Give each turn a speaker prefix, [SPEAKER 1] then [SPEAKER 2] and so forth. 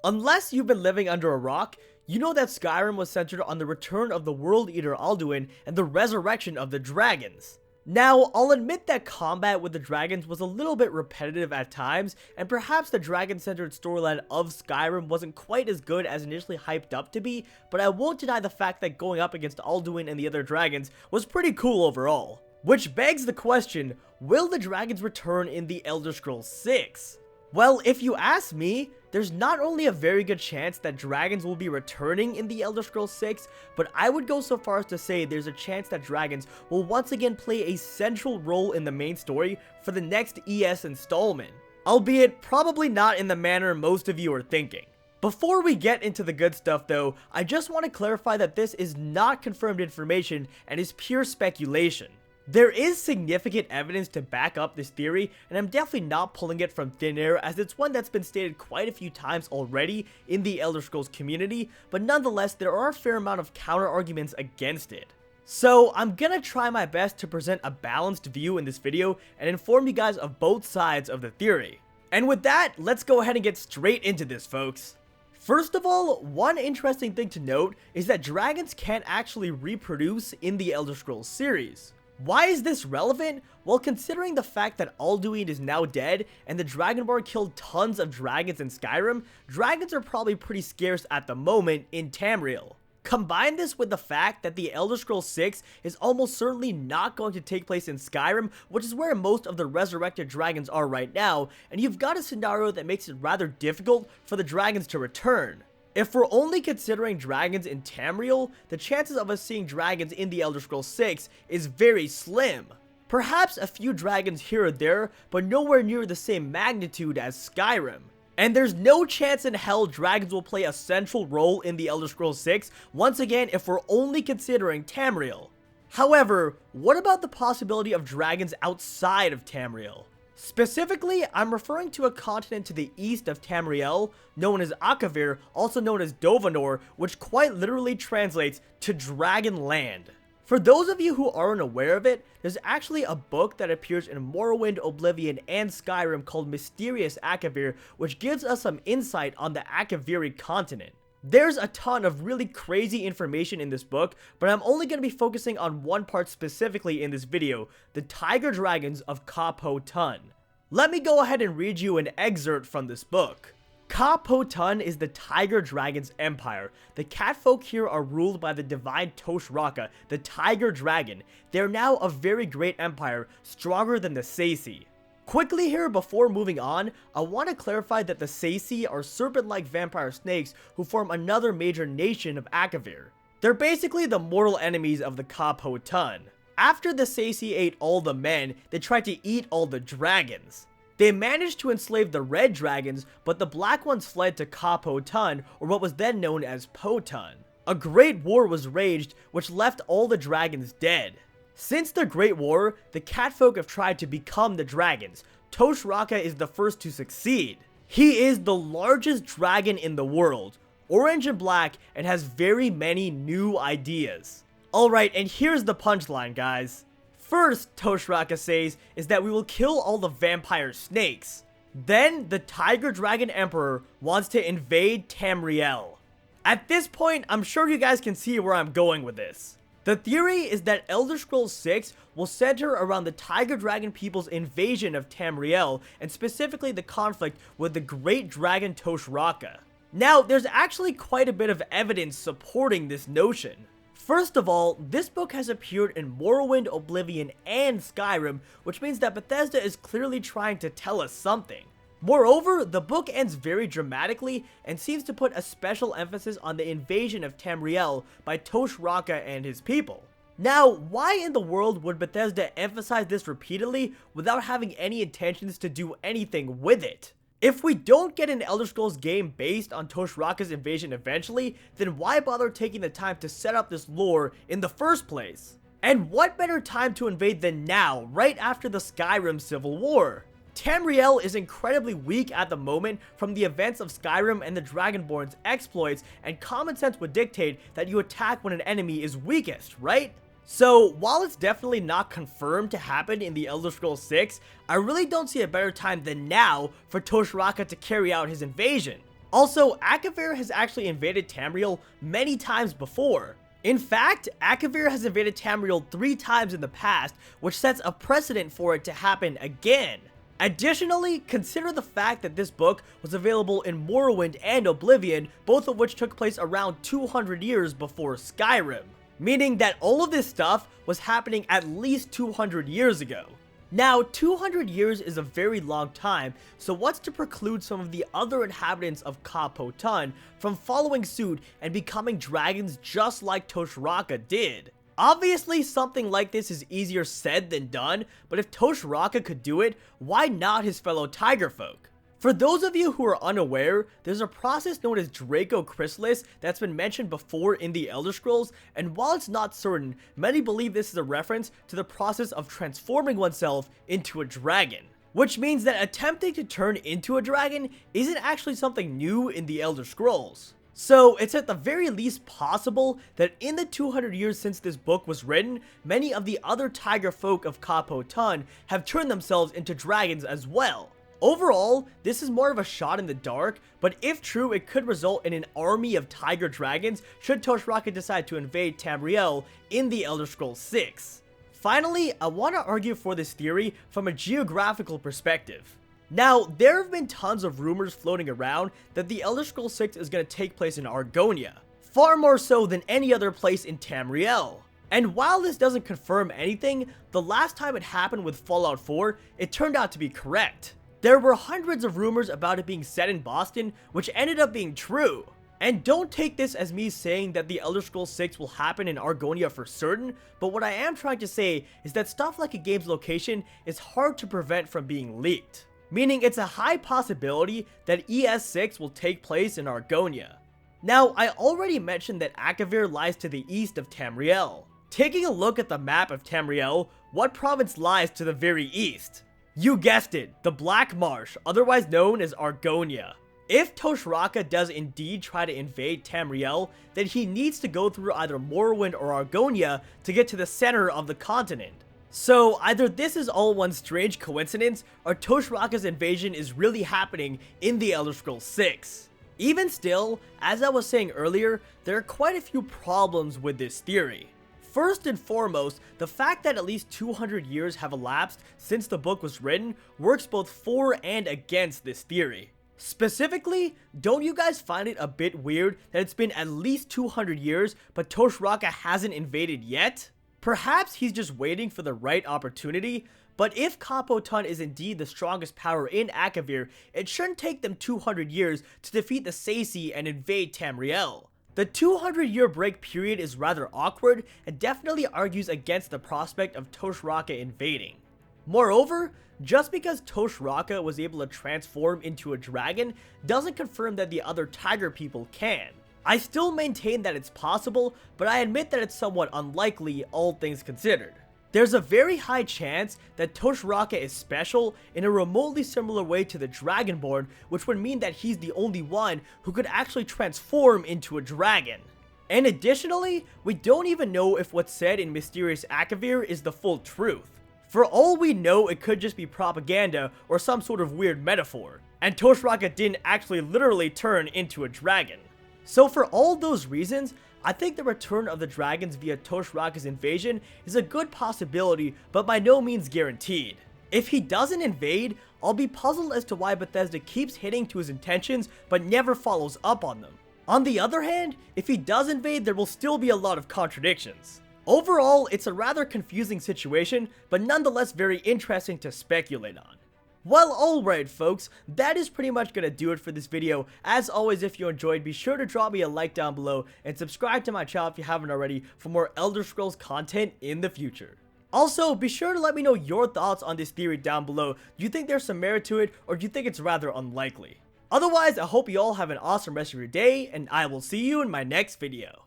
[SPEAKER 1] Unless you've been living under a rock, you know that Skyrim was centered on the return of the World Eater Alduin and the resurrection of the dragons. Now, I'll admit that combat with the dragons was a little bit repetitive at times, and perhaps the dragon-centered storyline of Skyrim wasn't quite as good as initially hyped up to be, but I won't deny the fact that going up against Alduin and the other dragons was pretty cool overall. Which begs the question, will the dragons return in the Elder Scrolls 6? Well, if you ask me, there's not only a very good chance that dragons will be returning in the Elder Scrolls 6, but I would go so far as to say there's a chance that dragons will once again play a central role in the main story for the next ES installment. Albeit, probably not in the manner most of you are thinking. Before we get into the good stuff though, I just want to clarify that this is not confirmed information and is pure speculation. There is significant evidence to back up this theory, and I'm definitely not pulling it from thin air as it's one that's been stated quite a few times already in the Elder Scrolls community, but nonetheless there are a fair amount of counter arguments against it. So I'm gonna try my best to present a balanced view in this video and inform you guys of both sides of the theory. And with that, let's go ahead and get straight into this, folks. First of all, one interesting thing to note is that dragons can't actually reproduce in the Elder Scrolls series. Why is this relevant? Well, considering the fact that Alduin is now dead and the Dragonborn killed tons of dragons in Skyrim, dragons are probably pretty scarce at the moment in Tamriel. Combine this with the fact that the Elder Scrolls 6 is almost certainly not going to take place in Skyrim, which is where most of the resurrected dragons are right now, and you've got a scenario that makes it rather difficult for the dragons to return. If we're only considering dragons in Tamriel, the chances of us seeing dragons in the Elder Scrolls 6 is very slim. Perhaps a few dragons here or there, but nowhere near the same magnitude as Skyrim. And there's no chance in hell dragons will play a central role in the Elder Scrolls 6, once again if we're only considering Tamriel. However, what about the possibility of dragons outside of Tamriel? Specifically, I'm referring to a continent to the east of Tamriel, known as Akavir, also known as Dovanor, which quite literally translates to Dragon Land. For those of you who aren't aware of it, there's actually a book that appears in Morrowind, Oblivion, and Skyrim called Mysterious Akavir, which gives us some insight on the Akaviri continent. There's a ton of really crazy information in this book, but I'm only going to be focusing on one part specifically in this video, the Tiger Dragons of Ka-Po-Tun. Let me go ahead and read you an excerpt from this book. Ka-Po-Tun is the Tiger Dragon's empire. The catfolk here are ruled by the divine Tosh-Raka, the Tiger Dragon. They are now a very great empire, stronger than the Saesi. Quickly here, before moving on, I want to clarify that the Saesi are serpent-like vampire snakes who form another major nation of Akavir. They're basically the mortal enemies of the Ka-Po-Tun. After the Saesi ate all the men, they tried to eat all the dragons. They managed to enslave the red dragons, but the black ones fled to Ka-Po-Tun, or what was then known as Po-Tun. A great war was waged, which left all the dragons dead. Since the Great War, the catfolk have tried to become the dragons. Tosh-Raka is the first to succeed. He is the largest dragon in the world, orange and black, and has very many new ideas. Alright, and here's the punchline, guys. First, Tosh-Raka says, is that we will kill all the vampire snakes. Then, the Tiger Dragon Emperor wants to invade Tamriel. At this point, I'm sure you guys can see where I'm going with this. The theory is that Elder Scrolls 6 will center around the Tiger Dragon people's invasion of Tamriel, and specifically the conflict with the Great Dragon Tosh-Raka. Now, there's actually quite a bit of evidence supporting this notion. First of all, this book has appeared in Morrowind, Oblivion, and Skyrim, which means that Bethesda is clearly trying to tell us something. Moreover, the book ends very dramatically and seems to put a special emphasis on the invasion of Tamriel by Tosh-Raka and his people. Now, why in the world would Bethesda emphasize this repeatedly without having any intentions to do anything with it? If we don't get an Elder Scrolls game based on Tosh-Raka's invasion eventually, then why bother taking the time to set up this lore in the first place? And what better time to invade than now, right after the Skyrim Civil War? Tamriel is incredibly weak at the moment from the events of Skyrim and the Dragonborn's exploits, and common sense would dictate that you attack when an enemy is weakest, right? So, while it's definitely not confirmed to happen in the Elder Scrolls 6, I really don't see a better time than now for Tosh-Raka to carry out his invasion. Also, Akavir has actually invaded Tamriel many times before. In fact, Akavir has invaded Tamriel 3 times in the past, which sets a precedent for it to happen again. Additionally, consider the fact that this book was available in Morrowind and Oblivion, both of which took place around 200 years before Skyrim, meaning that all of this stuff was happening at least 200 years ago. Now, 200 years is a very long time, so what's to preclude some of the other inhabitants of Ka-Po-Tun from following suit and becoming dragons just like Toshraka did? Obviously, something like this is easier said than done, but if Toshraka could do it, why not his fellow tiger folk? For those of you who are unaware, there's a process known as Draco Chrysalis that's been mentioned before in the Elder Scrolls, and while it's not certain, many believe this is a reference to the process of transforming oneself into a dragon. Which means that attempting to turn into a dragon isn't actually something new in the Elder Scrolls. So, it's at the very least possible that in the 200 years since this book was written, many of the other tiger folk of Ka-Po-Tun have turned themselves into dragons as well. Overall, this is more of a shot in the dark, but if true, it could result in an army of tiger dragons should Toshraka decide to invade Tamriel in the Elder Scrolls 6. Finally, I want to argue for this theory from a geographical perspective. Now, there have been tons of rumors floating around that the Elder Scrolls 6 is going to take place in Argonia, far more so than any other place in Tamriel. And while this doesn't confirm anything, the last time it happened with Fallout 4, it turned out to be correct. There were hundreds of rumors about it being set in Boston, which ended up being true. And don't take this as me saying that the Elder Scrolls 6 will happen in Argonia for certain, but what I am trying to say is that stuff like a game's location is hard to prevent from being leaked. Meaning it's a high possibility that ES6 will take place in Argonia. Now, I already mentioned that Akavir lies to the east of Tamriel. Taking a look at the map of Tamriel, what province lies to the very east? You guessed it, the Black Marsh, otherwise known as Argonia. If Toshraka does indeed try to invade Tamriel, then he needs to go through either Morrowind or Argonia to get to the center of the continent. So either this is all one strange coincidence, or Toshraka's invasion is really happening in the Elder Scrolls 6. Even still, as I was saying earlier, there are quite a few problems with this theory. First and foremost, the fact that at least 200 years have elapsed since the book was written works both for and against this theory. Specifically, don't you guys find it a bit weird that it's been at least 200 years but Toshraka hasn't invaded yet? Perhaps he's just waiting for the right opportunity, but if Ka-Po-Tun is indeed the strongest power in Akavir, it shouldn't take them 200 years to defeat the Saci and invade Tamriel. The 200-year break period is rather awkward and definitely argues against the prospect of Toshraka invading. Moreover, just because Toshraka was able to transform into a dragon doesn't confirm that the other tiger people can. I still maintain that it's possible, but I admit that it's somewhat unlikely, all things considered. There's a very high chance that Toshraka is special in a remotely similar way to the Dragonborn, which would mean that he's the only one who could actually transform into a dragon. And additionally, we don't even know if what's said in Mysterious Akavir is the full truth. For all we know, it could just be propaganda or some sort of weird metaphor, and Toshraka didn't actually literally turn into a dragon. So for all those reasons, I think the return of the dragons via Toshraka's invasion is a good possibility, but by no means guaranteed. If he doesn't invade, I'll be puzzled as to why Bethesda keeps hitting to his intentions but never follows up on them. On the other hand, if he does invade, there will still be a lot of contradictions. Overall, it's a rather confusing situation, but nonetheless very interesting to speculate on. Well, alright folks, that is pretty much gonna do it for this video. As always, if you enjoyed, be sure to drop me a like down below and subscribe to my channel if you haven't already for more Elder Scrolls content in the future. Also, be sure to let me know your thoughts on this theory down below. Do you think there's some merit to it, or do you think it's rather unlikely? Otherwise, I hope you all have an awesome rest of your day, and I will see you in my next video.